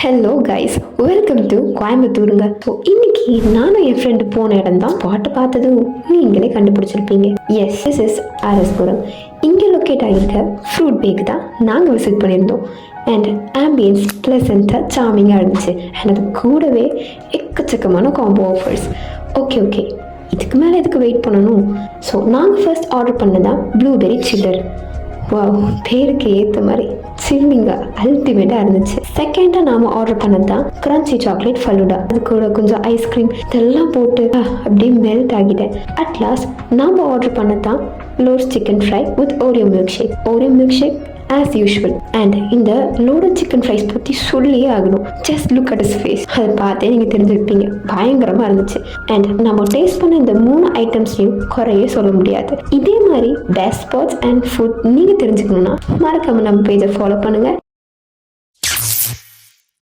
Hello guys, welcome to கோயம்புத்தூருங்க. So இன்னைக்கு நானும் என் ஃப்ரெண்டு போன இடம் தான். பாட்டு பார்த்ததும் நீங்களே கண்டுபிடிச்சிருப்பீங்க. Yes, this is RS Puram. இங்கே லொக்கேட் ஆகியிருக்க ஃப்ரூட் பேக் தான் நாங்கள் விசிட் பண்ணியிருந்தோம். அண்ட் ஆம்பியன்ஸ் ப்ளசண்ட்டாக சாமிங்காக இருந்துச்சு. அண்ட் அது கூடவே எக்கச்சக்கமான காம்போ ஆஃபர்ஸ். ஓகே, இதுக்கு மேலே எதுக்கு வெயிட் பண்ணணும்? ஸோ நாங்கள் ஃபர்ஸ்ட் ஆர்டர் பண்ணதான் ப்ளூபெர்ரி சில்லர். வாவ், பேருக்கு ஏற்ற மாதிரி சில்லிங்காக அல்டிமேட்டாக இருந்துச்சு. செகண்டாக நாம் ஆர்டர் பண்ணது தான் கிரன்ச்சி சாக்லேட் ஃபலூடா. அது கூட கொஞ்சம் ஐஸ்கிரீம் இதெல்லாம் போட்டு அப்படியே மெல்ட் ஆகிட்டேன். அட் லாஸ்ட் நாம் ஆர்டர் பண்ணது தான் Lord's chicken fry with Oreo milk shake as usual. And இந்த லோடட் சிக்கன் ஃப்ரைஸ் பற்றி சொல்லியே ஆகணும். Just look at is face. அதை பார்த்தே நீங்கள் தெரிஞ்சுருப்பீங்க, பயங்கரமாக இருந்துச்சு. அண்ட் நம்ம டேஸ்ட் பண்ண இந்த 3 ஐட்டம்ஸையும் குறையே சொல்ல முடியாது. இதே மாதிரி பெஸ்ட் ஸ்பாட்ஸ் அண்ட் ஃபுட் நீங்கள் தெரிஞ்சுக்கணுன்னா மறக்காமல் நம்ம பேஜை ஃபாலோ பண்ணுங்கள்.